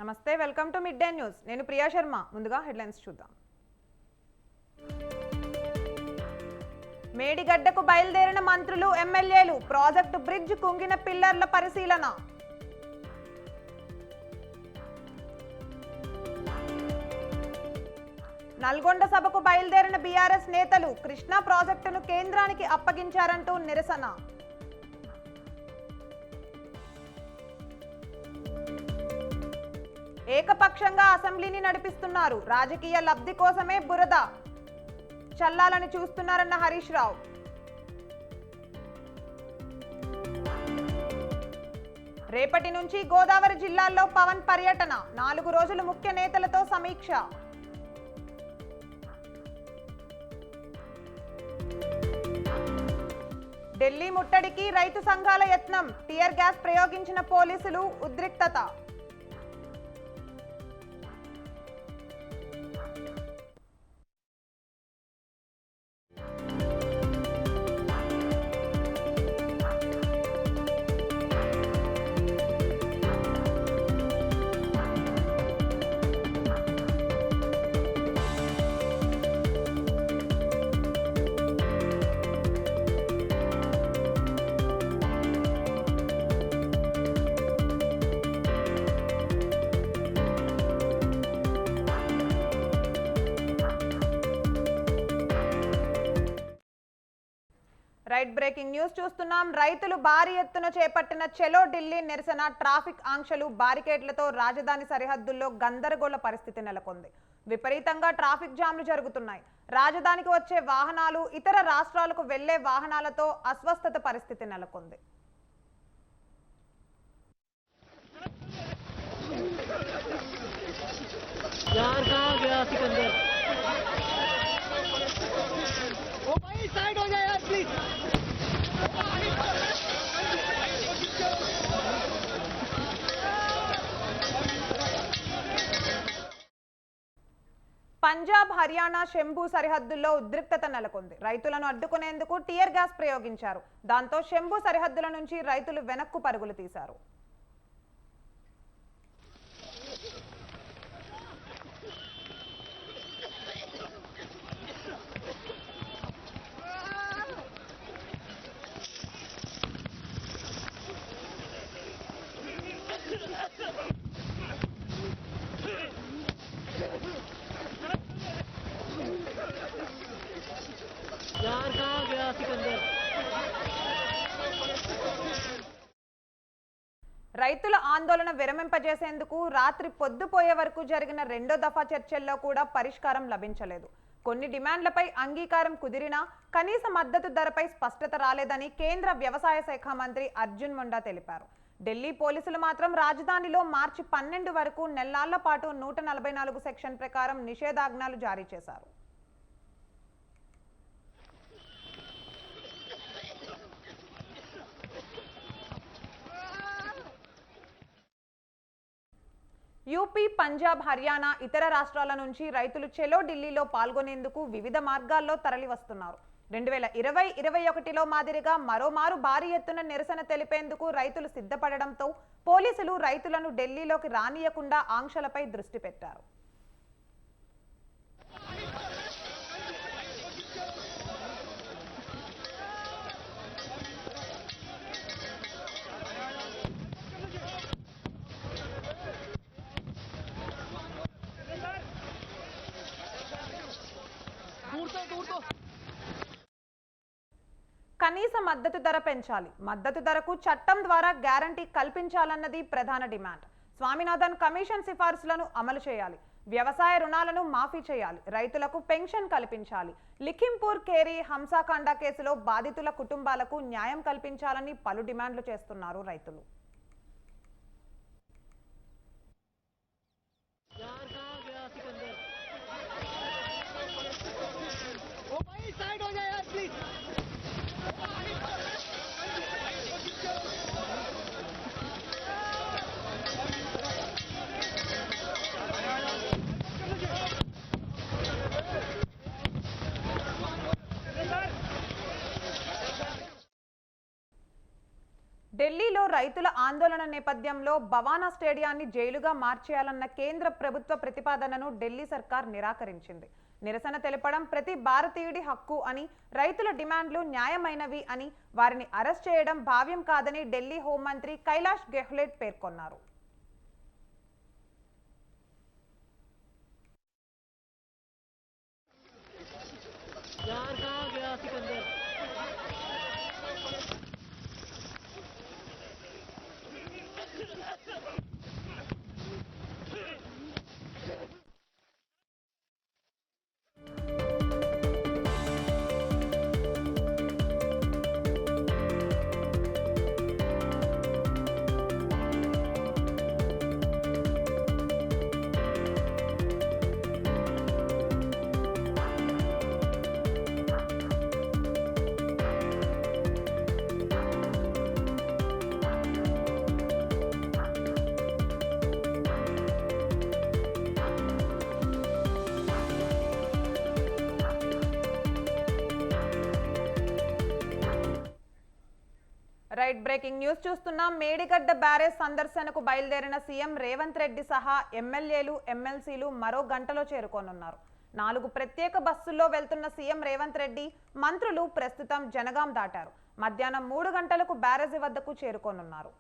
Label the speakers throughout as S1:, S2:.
S1: నమస్తే, welcome to mid day news. నేను ప్రియా శర్మ. ముందుగా హెడ్లైన్స్ చూద్దాం. మేడిగడ్డకు బయలుదేరిన మంత్రులు, ఎమ్మెల్యేలు. ప్రాజెక్టు బ్రిడ్జ్ కుంగిన పిల్లర్ల పరిశీలన. నల్గొండ సభకు బయలుదేరిన బీఆర్ఎస్ నేతలు కృష్ణా ప్రాజెక్టును కేంద్రానికి అప్పగించారంటూ నిరసన. ఏకపక్షంగా అసెంబ్లీని నడిపిస్తున్నారు, రాజకీయ లబ్ధి కోసమే బురద చల్లాలని చూస్తున్నారన్న హరీష్ రావు. రేపటి నుంచి గోదావరి జిల్లాల్లో పవన్ పర్యటన, 4 రోజులు ముఖ్య నేతలతో సమీక్ష. ఢిల్లీ ముట్టడికి రైతు సంఘాల యత్నం, టియర్ గ్యాస్ ప్రయోగించిన పోలీసులు, ఉద్రిక్తత. రైట్ బ్రేకింగ్ న్యూస్ చూస్తున్నాం. రైతులు భారీ ఎత్తున చేపట్టిన చలో ఢిల్లీ నిరసన, ట్రాఫిక్ ఆంక్షలు, బారికేడ్లతో రాజధాని సరిహద్దుల్లో గందరగోళ పరిస్థితి నెలకొంది. విపరీతంగా ట్రాఫిక్ జామ్లు జరుగుతున్నాయి. రాజధానికి వచ్చే వాహనాలు, ఇతర రాష్ట్రాలకు వెళ్లే వాహనాలతో అస్వస్థత పరిస్థితి నెలకొంది. పంజాబ్, హర్యానా, శంభు సరిహద్దుల్లో ఉద్రిక్తత నెలకొంది. రైతులను అడ్డుకునేందుకు టియర్ గ్యాస్ ప్రయోగించారు. దాంతో శంభు సరిహద్దుల నుంచి రైతులు వెనక్కు పరుగులు తీశారు. రైతుల ఆందోళన విరమింపజేసేందుకు రాత్రి పొద్దుపోయే వరకు జరిగిన 2వ దఫా చర్చల్లో కూడా పరిష్కారం లభించలేదు. కొన్ని డిమాండ్లపై అంగీకారం కుదిరినా కనీస మద్దతు ధరపై స్పష్టత రాలేదని కేంద్ర వ్యవసాయ శాఖ మంత్రి అర్జున్ ముండా తెలిపారు. ఢిల్లీ పోలీసులు మాత్రం రాజధానిలో మార్చి 12 వరకు నెల్లాళ్ల పాటు 144 సెక్షన్ ప్రకారం నిషేధాజ్ఞలు జారీ చేశారు. యూపీ, పంజాబ్, హర్యానా, ఇతర రాష్ట్రాల నుంచి రైతులు చెలో ఢిల్లీలో పాల్గొనేందుకు వివిధ మార్గాల్లో తరలి వస్తున్నారు. 2020-21లో మాదిరిగా మరోమారు భారీ ఎత్తున నిరసన తెలిపేందుకు రైతులు సిద్ధపడడంతో పోలీసులు రైతులను ఢిల్లీలోకి రానియకుండా ఆంక్షలపై దృష్టి పెట్టారు. కనీస మద్దతు ధర పెంచాలి, మద్దతు ధరకు చట్టం ద్వారా గ్యారంటీ కల్పించాలన్నది ప్రధాన డిమాండ్. స్వామినాథన్ కమిషన్ సిఫార్సులను అమలు చేయాలి, వ్యవసాయ రుణాలను మాఫీ చేయాలి, రైతులకు పెన్షన్ కల్పించాలి, లిఖింపూర్ కేరీ హంసాకాండ కేసులో బాధితుల కుటుంబాలకు న్యాయం కల్పించాలని పలు డిమాండ్లు చేస్తున్నారు రైతులు. ఢిల్లీలో రైతుల ఆందోళన నేపథ్యంలో భవానా స్టేడియాన్ని జైలుగా మార్చేయాలన్న కేంద్ర ప్రభుత్వ ప్రతిపాదనను ఢిల్లీ సర్కార్ నిరాకరించింది. నిరసన తెలపడం ప్రతి భారతీయుడి హక్కు అని, రైతుల డిమాండ్లు న్యాయమైనవి అని, వారిని అరెస్ట్ చేయడం భావ్యం కాదని ఢిల్లీ హోంమంత్రి కైలాష్ గెహ్లోట్ పేర్కొన్నారు. రైట్, బ్రేకింగ్ న్యూస్ చూస్తున్నాం. మేడిగడ్డ బ్యారేజ్ సందర్శనకు బయలుదేరిన సీఎం రేవంత్ రెడ్డి సహా ఎమ్మెల్యేలు, ఎమ్మెల్సీలు మరో గంటలో చేరుకోనున్నారు. 4 ప్రత్యేక బస్సుల్లో వెళ్తున్న సీఎం రేవంత్ రెడ్డి, మంత్రులు ప్రస్తుతం జనగాం దాటారు. మధ్యాహ్నం 3 గంటలకు బ్యారేజీ వద్దకు చేరుకోనున్నారు.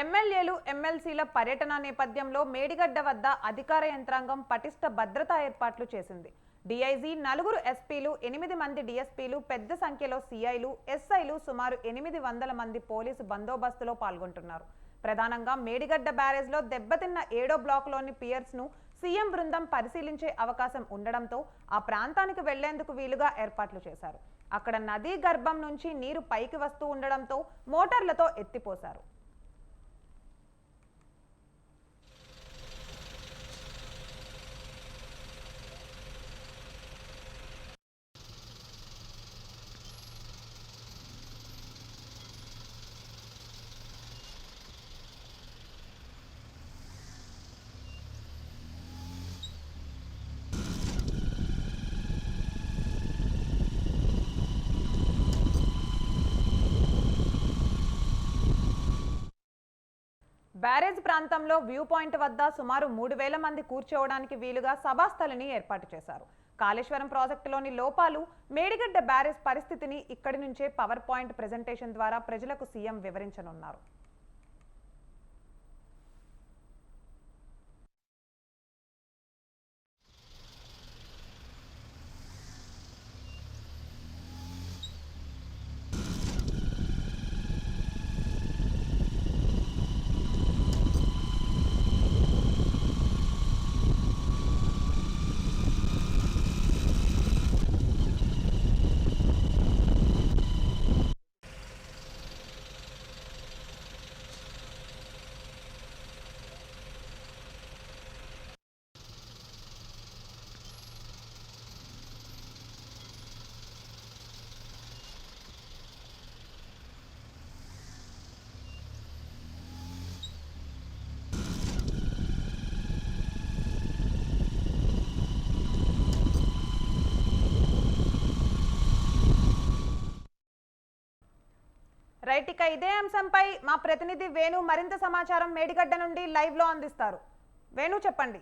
S1: ఎమ్మెల్యేలు, ఎమ్మెల్సీల పర్యటన నేపథ్యంలో మేడిగడ్డ వద్ద అధికార యంత్రాంగం పటిష్ట భద్రతా ఏర్పాట్లు చేసింది. డీఐజీ, 4 ఎస్పీలు, 8 మంది డీఎస్పీలు, పెద్ద సంఖ్యలో సీఐలు, ఎస్ఐలు, సుమారు 800 మంది పోలీసు బందోబస్తులో పాల్గొంటున్నారు. ప్రధానంగా మేడిగడ్డ బ్యారేజ్లో దెబ్బతిన్న 7వ బ్లాక్లోని పియర్స్ను సీఎం బృందం పరిశీలించే అవకాశం ఉండడంతో ఆ ప్రాంతానికి వెళ్లేందుకు వీలుగా ఏర్పాట్లు చేశారు. అక్కడ నదీ గర్భం నుంచి నీరు పైకి వస్తూ ఉండడంతో మోటార్లతో ఎత్తిపోశారు. బ్యారేజ్ ప్రాంతంలో వ్యూ పాయింట్ వద్ద సుమారు 3000 మంది కూర్చోవడానికి వీలుగా సభాస్థలిని ఏర్పాటు చేశారు. కాళేశ్వరం ప్రాజెక్టులోని లోపాలు, మేడిగడ్డ బ్యారేజ్ పరిస్థితిని ఇక్కడి నుంచే పవర్ పాయింట్ ప్రెజెంటేషన్ ద్వారా ప్రజలకు సీఎం వివరించనున్నారు. రైట్, ఇక ఇదే అంశంపై మా ప్రతినిధి వేణు మరింత సమాచారం మేడిగడ్డ నుండి లైవ్ లో అందిస్తారు. వేణు, చెప్పండి.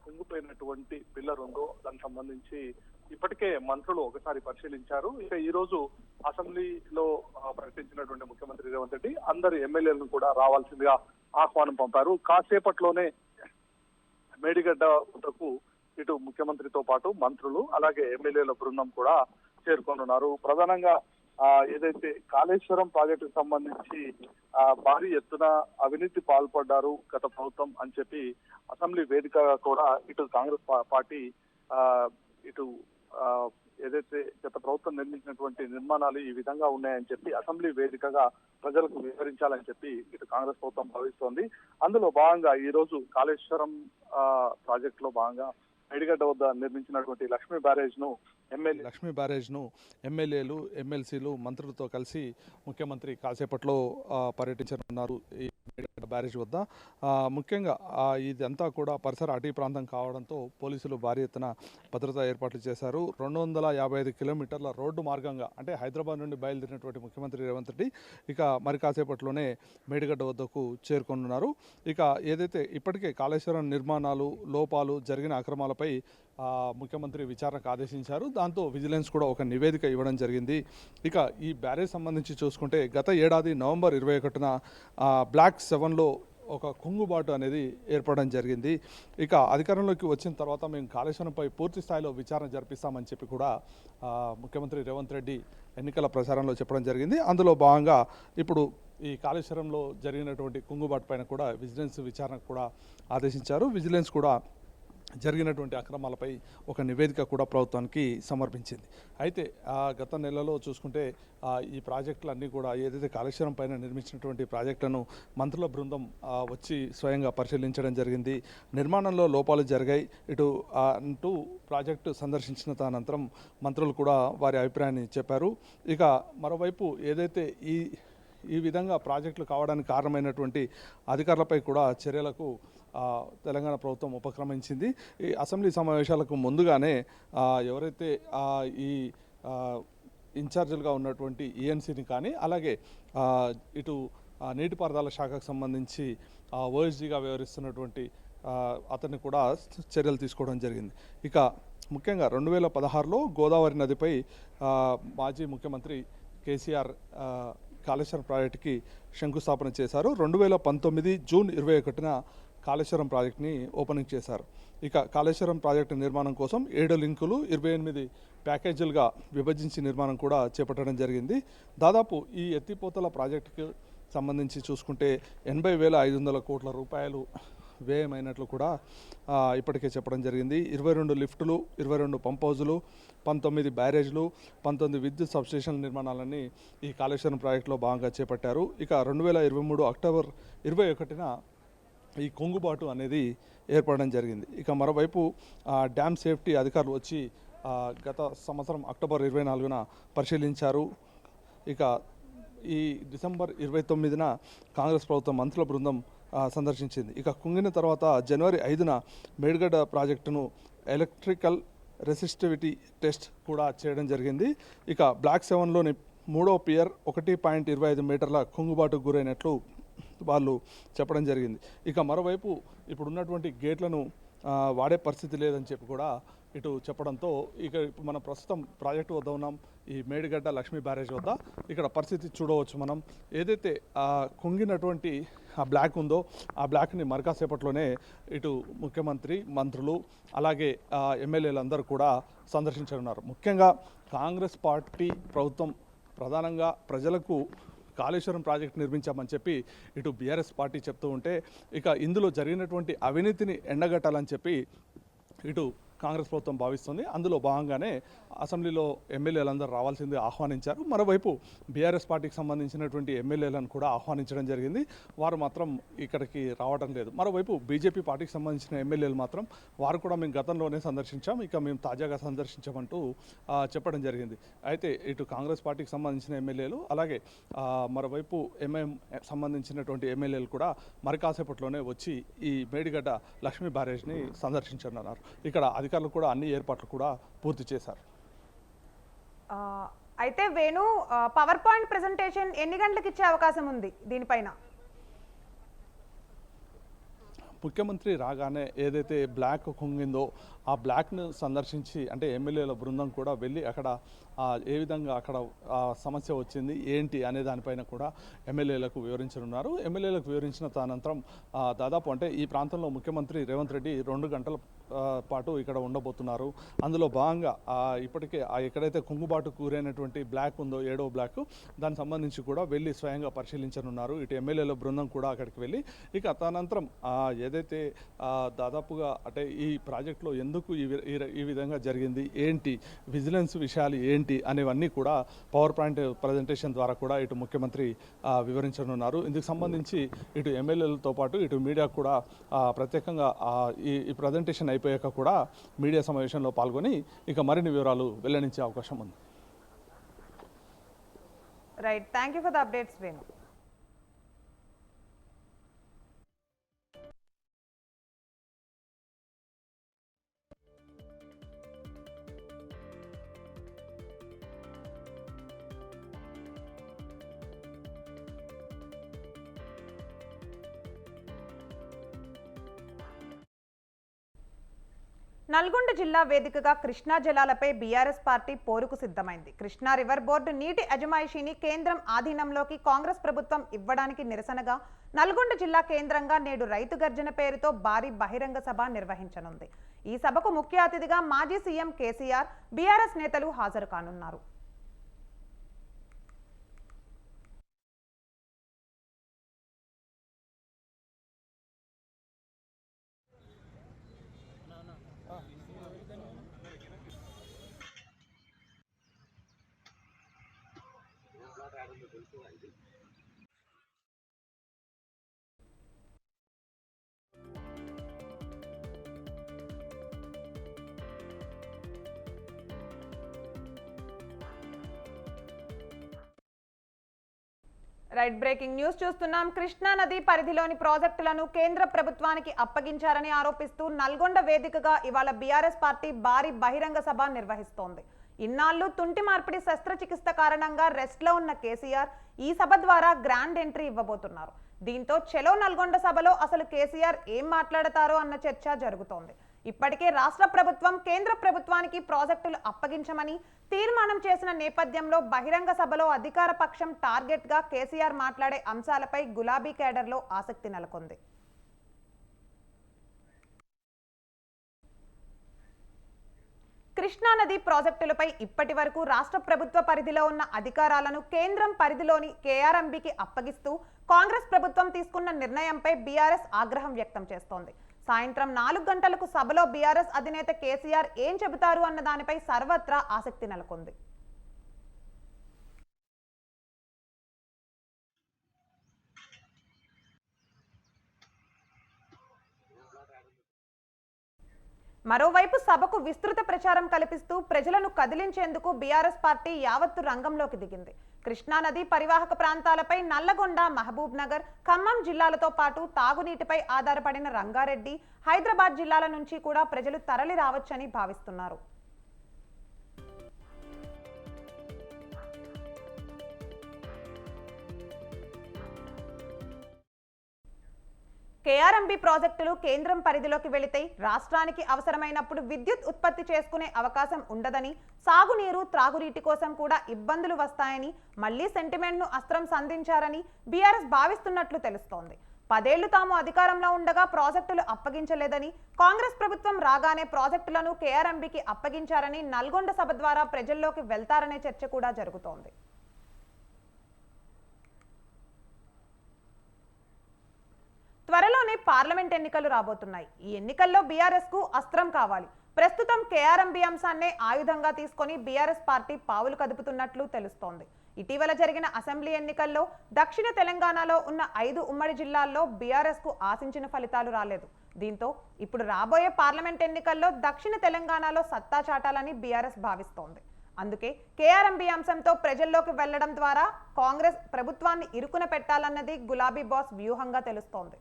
S2: కుంగిపోయినటువంటి పిల్లర్ ఉందో దానికి సంబంధించి ఇప్పటికే మంత్రులు ఒకసారి పరిశీలించారు. ఇక ఈ రోజు అసెంబ్లీలో ప్రకటించినటువంటి ముఖ్యమంత్రి రేవంత్ రెడ్డి అందరు ఎమ్మెల్యేలను కూడా రావాల్సిందిగా ఆహ్వానం పంపారు. కాసేపట్లోనే మేడిగడ్డ వద్దకు ఇటు ముఖ్యమంత్రితో పాటు మంత్రులు అలాగే ఎమ్మెల్యేల బృందం కూడా చేరుకోనున్నారు. ప్రధానంగా ఏదైతే కాళేశ్వరం ప్రాజెక్టుకు సంబంధించి భారీ ఎత్తున అవినీతి పాల్పడ్డారు గత ప్రభుత్వం అని చెప్పి అసెంబ్లీ వేదికగా కూడా ఇటు కాంగ్రెస్ పార్టీ ఇటు ఏదైతే గత ప్రభుత్వం నిర్మించినటువంటి నిర్మాణాలు ఈ విధంగా ఉన్నాయని చెప్పి అసెంబ్లీ వేదికగా ప్రజలకు వివరించాలని చెప్పి ఇటు కాంగ్రెస్ ప్రభుత్వం భావిస్తోంది. అందులో భాగంగా ఈ రోజు కాళేశ్వరం ప్రాజెక్టులో భాగంగా మేడిగడ్డ వద్ద నిర్మించినటువంటి లక్ష్మీ బ్యారేజ్ ను ఎమ్మెల్యేలు, ఎమ్మెల్సీలు, మంత్రులతో కలిసి ముఖ్యమంత్రి కాసేపట్లో పర్యటించనున్నారు ఈ మేడిగడ్డ బ్యారేజ్ వద్ద. ముఖ్యంగా ఇదంతా కూడా పరిసర అటవీ ప్రాంతం కావడంతో పోలీసులు భారీ ఎత్తున భద్రతా ఏర్పాట్లు చేశారు. 255 కిలోమీటర్ల రోడ్డు మార్గంగా అంటే హైదరాబాద్ నుండి బయలుదేరినటువంటి ముఖ్యమంత్రి రేవంత్ రెడ్డి ఇక మరి కాసేపట్లోనే మేడిగడ్డ వద్దకు చేరుకోనున్నారు. ఇక ఏదైతే ఇప్పటికే కాళేశ్వరం నిర్మాణాలు, లోపాలు, జరిగిన అక్రమాలపై ముఖ్యమంత్రి విచారణకు ఆదేశించారు. దాంతో విజిలెన్స్ కూడా ఒక నివేదిక ఇవ్వడం జరిగింది. ఇక ఈ బ్యారేజ్ సంబంధించి చూసుకుంటే గత ఏడాది నవంబర్ 21న బ్లాక్ 7లో ఒక కుంగుబాటు అనేది ఏర్పడడం జరిగింది. ఇక అధికారంలోకి వచ్చిన తర్వాత మేము కాళేశ్వరంపై పూర్తి స్థాయిలో విచారణ జరిపిస్తామని చెప్పి కూడా ముఖ్యమంత్రి రేవంత్ రెడ్డి ఎన్నికల ప్రచారంలో చెప్పడం జరిగింది. అందులో భాగంగా ఇప్పుడు ఈ కాళేశ్వరంలో జరిగినటువంటి కుంగుబాటు పైన కూడా విజిలెన్స్ విచారణకు కూడా ఆదేశించారు. విజిలెన్స్ కూడా జరిగినటువంటి అక్రమాలపై ఒక నివేదిక కూడా ప్రభుత్వానికి సమర్పించింది. అయితే గత నెలలో చూసుకుంటే ఈ ప్రాజెక్టులన్నీ కూడా ఏదైతే కాళేశ్వరం పైన నిర్మించినటువంటి ప్రాజెక్టులను మంత్రుల బృందం వచ్చి స్వయంగా పరిశీలించడం జరిగింది. నిర్మాణంలో లోపాలు జరిగాయి అంటూ ప్రాజెక్టు సందర్శించిన అనంతరం మంత్రులు కూడా వారి అభిప్రాయాన్ని చెప్పారు. ఇక మరోవైపు ఏదైతే ఈ విధంగా ప్రాజెక్టులు కావడానికి కారణమైనటువంటి అధికారులపై కూడా చర్యలకు తెలంగాణ ప్రభుత్వం ఉపక్రమించింది. ఈ అసెంబ్లీ సమావేశాలకు ముందుగానే ఎవరైతే ఈ ఇన్ఛార్జీలుగా ఉన్నటువంటి ఈఎన్సీని కానీ అలాగే ఇటు నీటిపారుదల శాఖకు సంబంధించి ఓఎస్డీగా వ్యవహరిస్తున్నటువంటి అతన్ని కూడా చర్యలు తీసుకోవడం జరిగింది. ఇక ముఖ్యంగా 2016లో గోదావరి నదిపై మాజీ ముఖ్యమంత్రి కేసీఆర్ కాళేశ్వరం ప్రాజెక్టుకి శంకుస్థాపన చేశారు. 2019 జూన్ 21న కాళేశ్వరం ప్రాజెక్టుని ఓపెనింగ్ చేశారు. ఇక కాళేశ్వరం ప్రాజెక్టు నిర్మాణం కోసం 7 లింకులు 28 ప్యాకేజీలుగా విభజించి నిర్మాణం కూడా చేపట్టడం జరిగింది. దాదాపు ఈ ఎత్తిపోతల ప్రాజెక్టుకి సంబంధించి చూసుకుంటే 80,500 కోట్ల రూపాయలు వ్యయమైనట్లు కూడా ఇప్పటికే చెప్పడం జరిగింది. 22 లిఫ్టులు, 22 పంప్ హౌజులు, 19 బ్యారేజ్లు, 19 విద్యుత్ సబ్స్టేషన్ల నిర్మాణాలన్నీ ఈ కాళేశ్వరం ప్రాజెక్టులో భాగంగా చేపట్టారు. ఇక 2023 అక్టోబర్ 21న ఈ కొంగుబాటు అనేది ఏర్పడడం జరిగింది. ఇక మరోవైపు డ్యామ్ సేఫ్టీ అధికారులు వచ్చి గత సంవత్సరం అక్టోబర్ 24న పరిశీలించారు. ఇక ఈ డిసెంబర్ 29న కాంగ్రెస్ ప్రభుత్వం మంత్రుల బృందం సందర్శించింది. ఇక కుంగిన తర్వాత జనవరి 5న మేడిగడ్డ ప్రాజెక్టును ఎలక్ట్రికల్ రెసిస్టివిటీ టెస్ట్ కూడా చేయడం జరిగింది. ఇక బ్లాక్ 7లోని 3వ పియర్ 1.25 మీటర్ల కుంగుబాటుకు గురైనట్లు వాళ్ళు చెప్పడం జరిగింది. ఇక మరోవైపు ఇప్పుడున్నటువంటి గేట్లను వాడే పరిస్థితి లేదని చెప్పి కూడా ఇటు చెప్పడంతో ఇక ఇప్పుడు మనం ప్రస్తుతం ప్రాజెక్టు వద్ద ఉన్నాం, ఈ మేడిగడ్డ లక్ష్మీ బ్యారేజ్ వద్ద. ఇక్కడ పరిస్థితి చూడవచ్చు మనం. ఏదైతే కుంగినటువంటి ఆ బ్లాక్ ఉందో ఆ బ్లాక్ని మరికాసేపట్లోనే ఇటు ముఖ్యమంత్రి, మంత్రులు అలాగే ఎమ్మెల్యేలు అందరూ కూడా సందర్శించనున్నారు. ముఖ్యంగా కాంగ్రెస్ పార్టీ ప్రభుత్వం ప్రధానంగా ప్రజలకు కాళేశ్వరం ప్రాజెక్టు నిర్మించామని చెప్పి ఇటు బీఆర్ఎస్ పార్టీ చెప్తూ ఉంటే ఇక ఇందులో జరిగినటువంటి అవినీతిని ఎండగట్టాలని చెప్పి ఇటు కాంగ్రెస్ ప్రభుత్వం భావిస్తుంది. అందులో భాగంగానే అసెంబ్లీలో ఎమ్మెల్యేలందరూ రావాల్సింది ఆహ్వానించారు. మరోవైపు బీఆర్ఎస్ పార్టీకి సంబంధించినటువంటి ఎమ్మెల్యేలను కూడా ఆహ్వానించడం జరిగింది. వారు మాత్రం ఇక్కడికి రావడం లేదు. మరోవైపు బీజేపీ పార్టీకి సంబంధించిన ఎమ్మెల్యేలు మాత్రం వారు కూడా మేము గతంలోనే సందర్శించాం, ఇక మేము తాజాగా సందర్శించామంటూ చెప్పడం జరిగింది. అయితే ఇటు కాంగ్రెస్ పార్టీకి సంబంధించిన ఎమ్మెల్యేలు అలాగే మరోవైపు ఎంఐఎం సంబంధించినటువంటి ఎమ్మెల్యేలు కూడా మరి కాసేపట్లోనే వచ్చి ఈ మేడిగడ్డ లక్ష్మీ బ్యారేజ్ని సందర్శించనున్నారు. ఇక్కడ అధికారులు కూడా అన్ని ఏర్పాట్లు కూడా పూర్తి చేశారు.
S1: అయితే వేణు, పవర్ పాయింట్ ప్రెజెంటేషన్ ఎన్ని గంటలకు ఇచ్చే అవకాశం ఉంది దీనిపైన?
S3: ముఖ్యమంత్రి రాగానే ఏదైతే బ్లాక్ కుంగిందో ఆ బ్లాక్ను సందర్శించి అంటే ఎమ్మెల్యేల బృందం కూడా వెళ్ళి అక్కడ ఏ విధంగా అక్కడ సమస్య వచ్చింది ఏంటి అనే దానిపైన కూడా ఎమ్మెల్యేలకు వివరించనున్నారు. ఎమ్మెల్యేలకు వివరించిన అనంతరం దాదాపు అంటే ఈ ప్రాంతంలో ముఖ్యమంత్రి రేవంత్ రెడ్డి 2 గంటల పాటు ఇక్కడ ఉండబోతున్నారు. అందులో భాగంగా ఇప్పటికే ఎక్కడైతే కుంగుబాటు కూరైనటువంటి బ్లాక్ ఉందో 7వ బ్లాక్ దానికి సంబంధించి కూడా వెళ్ళి స్వయంగా పరిశీలించనున్నారు. ఇటు ఎమ్మెల్యేల బృందం కూడా అక్కడికి వెళ్ళి ఇక తదనంతరం ఏదైతే దాదాపుగా అంటే ఈ ప్రాజెక్టులో ఎందుకు ఈ విధంగా జరిగింది, ఏంటి విజిలెన్స్ విషయాలు ఏంటి అనేవన్నీ కూడా పవర్ పాయింట్ ప్రజెంటేషన్ ద్వారా కూడా ఇటు ముఖ్యమంత్రి వివరించనున్నారు. ఇందుకు సంబంధించి ఇటు ఎమ్మెల్యేలతో పాటు ఇటు మీడియా కూడా ప్రత్యేకంగా ఈ ప్రజెంటేషన్ అయిపోయాక కూడా మీడియా సమావేశంలో పాల్గొని ఇక మరిన్ని వివరాలు వెల్లడించే అవకాశం ఉంది.
S1: Right, thank you for the updates Venu. Nalgonda జిల్లా వేదికగా కృష్ణా జలాలపై బీఆర్ఎస్ పార్టీ పోరుకు సిద్ధమైంది. కృష్ణా రివర్ బోర్డు నీటి అజమాయిషీని కేంద్రం ఆధీనంలోకి కాంగ్రెస్ ప్రభుత్వం ఇవ్వడానికి నిరసనగా నల్గొండ జిల్లా కేంద్రంగా నేడు రైతు గర్జన పేరుతో భారీ బహిరంగ సభ నిర్వహించనుంది. ఈ సభకు ముఖ్య అతిథిగా మాజీ సీఎం కేసీఆర్, బీఆర్ఎస్ నేతలు హాజరు కానున్నారు. రైట్, బ్రేకింగ్ న్యూస్ చూస్తున్నాం. కృష్ణా నది పరిధిలోని ప్రాజెక్టులను కేంద్ర ప్రభుత్వానికి అప్పగించారని ఆరోపిస్తూ నల్గొండ వేదికగా ఇవాళ బీఆర్ఎస్ పార్టీ భారీ బహిరంగ సభ నిర్వహిస్తోంది. ఇన్నాళ్లు తుంటి మార్పిడి శస్త్రచికిత్స కారణంగా రెస్ట్ లో ఉన్న కేసీఆర్ ఈ సభ ద్వారా గ్రాండ్ ఎంట్రీ ఇవ్వబోతున్నారు. దీంతో చెలో నల్గొండ సభలో అసలు కేసీఆర్ ఏం మాట్లాడతారో అన్న చర్చ జరుగుతోంది. ఇప్పటికే రాష్ట్ర ప్రభుత్వం కేంద్ర ప్రభుత్వానికి ప్రాజెక్టులు అప్పగించమని తీర్మానం చేసిన నేపథ్యంలో బహిరంగ సభలో అధికార పక్షం టార్గెట్ గా కేసీఆర్ మాట్లాడే అంశాలపై గులాబీ కేడర్లో ఆసక్తి నెలకొంది. కృష్ణానది ప్రాజెక్టులపై ఇప్పటి వరకు రాష్ట్ర ప్రభుత్వ పరిధిలో ఉన్న అధికారాలను కేంద్రం పరిధిలోని కేఆర్ఎంబీకి అప్పగిస్తూ కాంగ్రెస్ ప్రభుత్వం తీసుకున్న నిర్ణయంపై బీఆర్ఎస్ ఆగ్రహం వ్యక్తం చేస్తోంది. సాయంత్రం 4 గంటలకు సభలో బీఆర్ఎస్ అధినేత కేసీఆర్ ఏం చెబుతారు అన్న దానిపై సర్వత్రా ఆసక్తి నెలకొంది. మరోవైపు సభకు విస్తృత ప్రచారం కల్పిస్తూ ప్రజలను కదిలించేందుకు బీఆర్ఎస్ పార్టీ యావత్తు రంగంలోకి దిగింది. కృష్ణానది పరివాహక ప్రాంతాలపై నల్లగొండ, మహబూబ్ నగర్, ఖమ్మం జిల్లాలతో పాటు తాగునీటిపై ఆధారపడిన రంగారెడ్డి, హైదరాబాద్ జిల్లాల నుంచి కూడా ప్రజలు తరలి రావచ్చని భావిస్తున్నారు. కేఆర్ఎంబీ ప్రాజెక్టులు కేంద్రం పరిధిలోకి వెళితే రాష్ట్రానికి అవసరమైనప్పుడు విద్యుత్ ఉత్పత్తి చేసుకునే అవకాశం ఉండదని, సాగునీరు, త్రాగునీటి కోసం కూడా ఇబ్బందులు వస్తాయని మళ్లీ సెంటిమెంట్ను అస్త్రం సంధించారని బీఆర్ఎస్ భావిస్తున్నట్లు తెలుస్తోంది. 10 ఏళ్లు తాము అధికారంలో ఉండగా ప్రాజెక్టులు అప్పగించలేదని, కాంగ్రెస్ ప్రభుత్వం రాగానే ప్రాజెక్టులను కేఆర్ఎంబీకి అప్పగించారని నల్గొండ సభ ద్వారా ప్రజల్లోకి వెళ్తారనే చర్చ కూడా జరుగుతోంది. త్వరలోనే పార్లమెంట్ ఎన్నికలు రాబోతున్నాయి. ఈ ఎన్నికల్లో బీఆర్ఎస్ కు అస్త్రం కావాలి. ప్రస్తుతం కేఆర్ఎంబీ అంశాన్నే ఆయుధంగా తీసుకొని బీఆర్ఎస్ పార్టీ పావులు కదుపుతున్నట్లు తెలుస్తోంది. ఇటీవల జరిగిన అసెంబ్లీ ఎన్నికల్లో దక్షిణ తెలంగాణలో ఉన్న 5 ఉమ్మడి జిల్లాల్లో బీఆర్ఎస్ కు ఆశించిన ఫలితాలు రాలేదు. దీంతో ఇప్పుడు రాబోయే పార్లమెంట్ ఎన్నికల్లో దక్షిణ తెలంగాణలో సత్తా చాటాలని బీఆర్ఎస్ భావిస్తోంది. అందుకే కేఆర్ఎంబీ అంశంతో ప్రజల్లోకి వెళ్లడం ద్వారా కాంగ్రెస్ ప్రభుత్వాన్ని ఇరుకున పెట్టాలన్నది గులాబీ బాస్ వ్యూహంగా తెలుస్తోంది.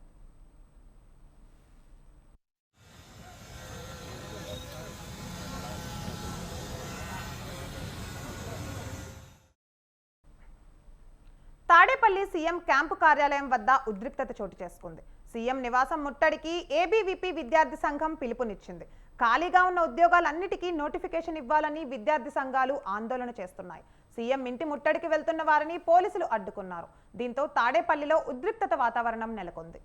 S1: తాడేపల్లి సీఎం క్యాంపు కార్యాలయం వద్ద ఉద్రిక్తత చోటు చేసుకుంది. సీఎం నివాసం ముట్టడికి ఏబీవీపీ విద్యార్థి సంఘం పిలుపునిచ్చింది. ఖాళీగా ఉన్న ఉద్యోగాలన్నిటికీ నోటిఫికేషన్ ఇవ్వాలని విద్యార్థి సంఘాలు ఆందోళన చేస్తున్నాయి. సీఎం ఇంటి ముట్టడికి వెళ్తున్న వారిని పోలీసులు అడ్డుకున్నారు. దీంతో తాడేపల్లిలో ఉద్రిక్తత వాతావరణం నెలకొంది.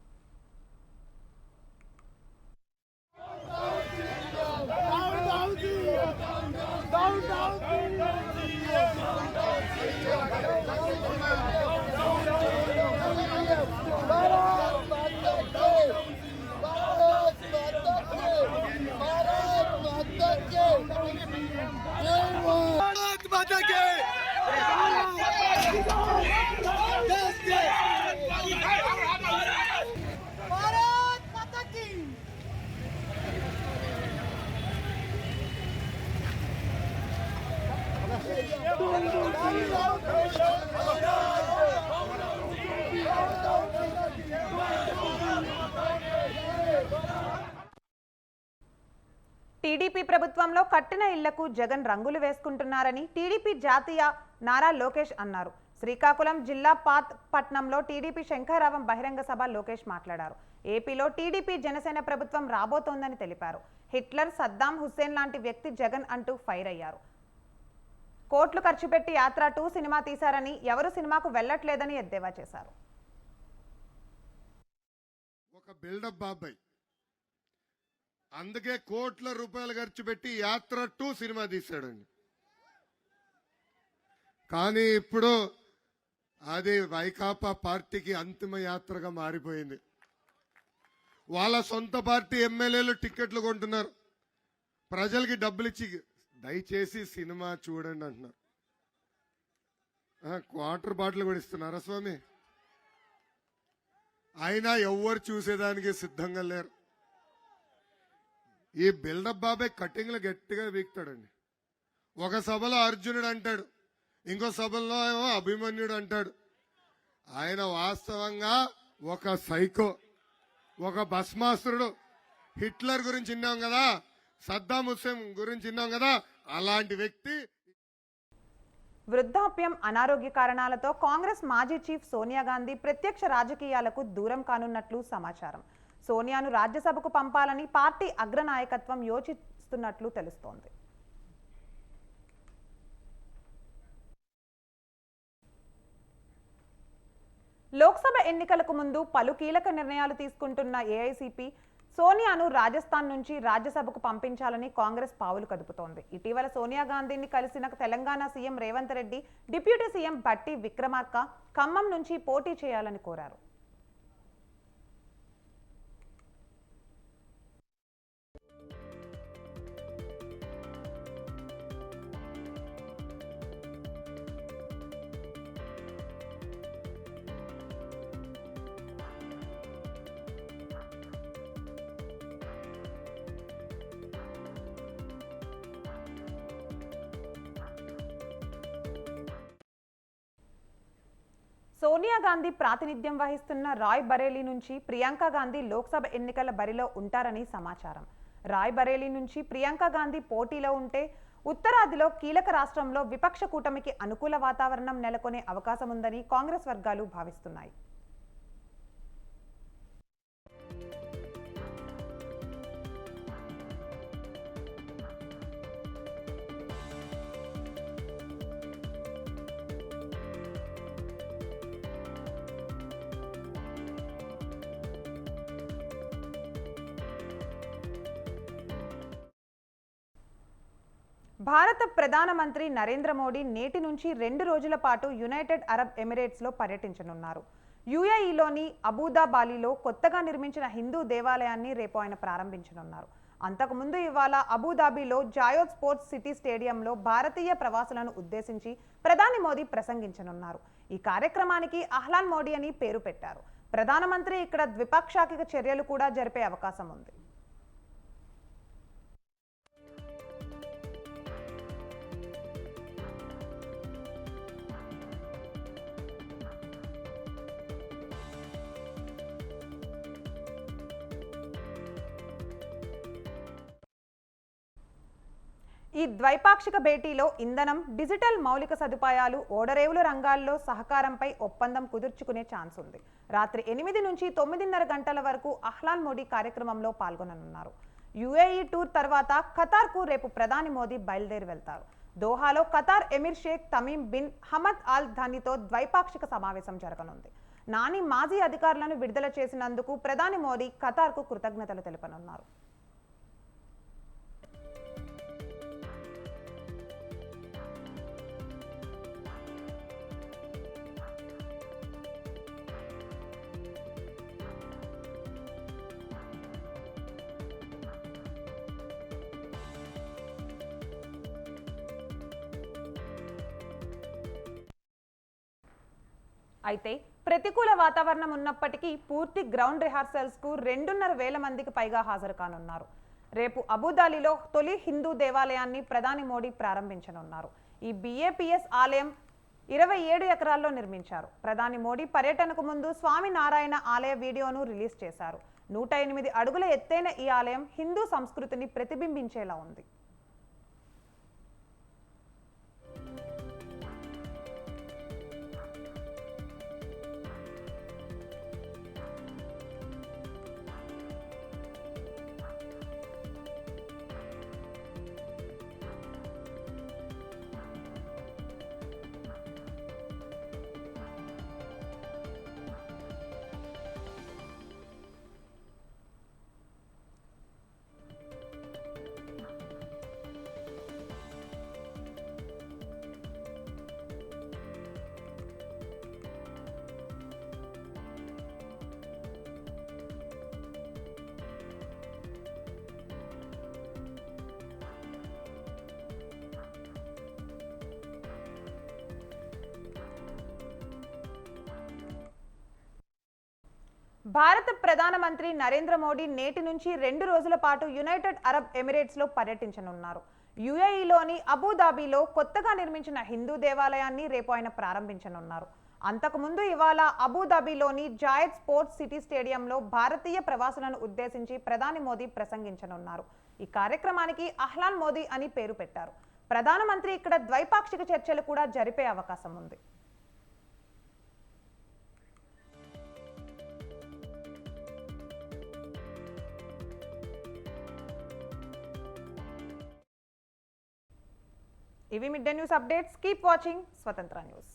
S4: भारत माता की
S1: టీడీపీ ప్రభుత్వంలో కట్టిన ఇళ్లకు జగన్ రంగులు వేసుకుంటున్నారని టీడీపీ జాతీయ నారా లోకేష్ అన్నారు. శ్రీకాకుళం జిల్లా పట్నంలో టీడీపీ శంఖారావం బహిరంగ సభ లోకేష్ మాట్లాడారు. ఏపీలో టీడీపీ జనసేన ప్రభుత్వం రాబోతోందని తెలిపారు. హిట్లర్, సద్దాం హుస్సేన్ లాంటి వ్యక్తి జగన్ అంటూ ఫైర్ అయ్యారు. కోట్లు ఖర్చు పెట్టి యాత్ర 2 సినిమా తీశారని, ఎవరు సినిమాకు వెళ్లట్లేదని ఎద్దేవా చేశారు.
S5: ఒక బిల్డప్ బాబాయ్, అందుకే కోట్ల రూపాయలు ఖర్చు పెట్టి యాత్ర 2 సినిమా తీశాడండి. కానీ ఇప్పుడు అది వైకాపా పార్టీకి అంతిమ యాత్రగా మారిపోయింది. వాళ్ళ సొంత పార్టీ ఎమ్మెల్యేలు టిక్కెట్లు కొంటున్నారు, ప్రజలకి డబ్బులు ఇచ్చి దయచేసి సినిమా చూడండి అంటున్నారు. క్వార్టర్ బాటిల్ కూడా ఇస్తున్నారా స్వామి? అయినా ఎవ్వరు చూసేదానికి సిద్ధంగా లేరు. ఈ బిల్డప్ బాబాయ్ కటింగ్లు గట్టిగా వీక్తాడండి. ఒక సభలో అర్జునుడు అంటాడు, ఇంకో సభలో ఏమో అభిమన్యుడు అంటాడు. ఆయన వాస్తవంగా ఒక సైకో, ఒక భస్మాసురుడు. హిట్లర్ గురించి విన్నాం కదా, సద్దాం హుస్సేన్ గురించి విన్నాం కదా, అలాంటి వ్యక్తి.
S1: వృద్ధాప్యం, అనారోగ్య కారణాలతో కాంగ్రెస్ మాజీ చీఫ్ సోనియా గాంధీ ప్రత్యక్ష రాజకీయాలకు దూరం కానున్నట్లు సమాచారం. సోనియాను రాజ్యసభకు పంపాలని పార్టీ అగ్రనాయకత్వం యోచిస్తున్నట్లు తెలుస్తోంది. లోక్సభ ఎన్నికలకు ముందు పలు కీలక నిర్ణయాలు తీసుకుంటున్న ఏఐసీపీ సోనియాను రాజస్థాన్ నుంచి రాజ్యసభకు పంపించాలని కాంగ్రెస్ పావులు కదుపుతోంది. ఇటీవల సోనియా గాంధీని కలిసిన Telangana CM Revanth Reddy deputy CM Bhatti Vikramarka Khammam నుంచి పోటీ చేయాలని కోరారు. సోనియా గాంధీ ప్రాతినిధ్యం వహిస్తున్న రాయ్ బరేలీ నుంచి ప్రియాంక గాంధీ లోక్సభ ఎన్నికల బరిలో ఉంటారని సమాచారం. రాయ్ బరేలీ నుంచి ప్రియాంక గాంధీ పోటీలో ఉంటే ఉత్తరాదిలో కీలక రాష్ట్రంలో విపక్ష కూటమికి అనుకూల వాతావరణం నెలకొనే అవకాశం ఉందని కాంగ్రెస్ వర్గాలు భావిస్తున్నాయి. భారత ప్రధానమంత్రి నరేంద్ర మోడీ నేటి నుంచి 2 రోజుల పాటు యునైటెడ్ అరబ్ ఎమిరేట్స్లో పర్యటించనున్నారు. యుఏఈలోని అబుదాబాలిలో కొత్తగా నిర్మించిన హిందూ దేవాలయాన్ని రేపు ఆయన ప్రారంభించనున్నారు. అంతకుముందు ఇవాళ అబుదాబిలో జాయోద్ స్పోర్ట్స్ సిటీ స్టేడియంలో భారతీయ ప్రవాసులను ఉద్దేశించి ప్రధాని మోదీ ప్రసంగించనున్నారు. ఈ కార్యక్రమానికి అహ్లాన్ మోడీ అని పేరు పెట్టారు. ప్రధానమంత్రి ఇక్కడ ద్విపాక్షిక చర్యలు కూడా జరిపే అవకాశం ఉంది. ఈ ద్వైపాక్షిక భేటీలో ఇంధనం, డిజిటల్ మౌలిక సదుపాయాలు, ఓడరేవుల రంగాల్లో సహకారంపై ఒప్పందం కుదుర్చుకునే ఛాన్స్ ఉంది. రాత్రి 8 నుంచి 9:30 గంటల వరకు అహ్లాన్ మోడీ కార్యక్రమంలో పాల్గొననున్నారు. యుఏఈ టూర్ తర్వాత ఖతార్కు రేపు ప్రధాని మోదీ బయలుదేరి వెళ్తారు. దోహాలో Qatar emir Sheikh Tamim bin Hamad Al థానీతో ద్వైపాక్షిక సమావేశం జరగనుంది. నాని మాజీ అధికారులను విడుదల చేసినందుకు ప్రధాని మోదీ ఖతార్కు కృతజ్ఞతలు తెలుపనున్నారు. అయితే ప్రతికూల వాతావరణం ఉన్నప్పటికీ పూర్తి గ్రౌండ్ రిహార్సల్స్కు 2,500 మందికి పైగా హాజరు కానున్నారు. రేపు అబుదాబిలో తొలి హిందూ దేవాలయాన్ని ప్రధాని మోడీ ప్రారంభించనున్నారు. ఈ BAPS ఆలయం 27 ఎకరాల్లో నిర్మించారు. ప్రధాని మోడీ పర్యటనకు ముందు స్వామి నారాయణ ఆలయ వీడియోను రిలీజ్ చేశారు. 108 అడుగుల ఎత్తైన ఈ ఆలయం హిందూ సంస్కృతిని ప్రతిబింబించేలా ఉంది. భారత ప్రధానమంత్రి నరేంద్ర మోడీ నేటి నుంచి 2 రోజుల పాటు యునైటెడ్ అరబ్ ఎమిరేట్స్లో పర్యటించనున్నారు. UAEలోని అబుదాబిలో కొత్తగా నిర్మించిన హిందూ దేవాలయాన్ని రేపు ఆయన ప్రారంభించనున్నారు. అంతకుముందు ఇవాళ అబుదాబిలోని జాయద్ స్పోర్ట్స్ సిటీ స్టేడియంలో భారతీయ ప్రవాసులను ఉద్దేశించి ప్రధాని మోదీ ప్రసంగించనున్నారు. ఈ కార్యక్రమానికి అహ్లాన్ మోదీ అని పేరు పెట్టారు. ప్రధానమంత్రి ఇక్కడ ద్వైపాక్షిక చర్చలు కూడా జరిపే అవకాశం ఉంది. ఇవి mid day news updates. Keep watching స్వతంత్ర న్యూస్.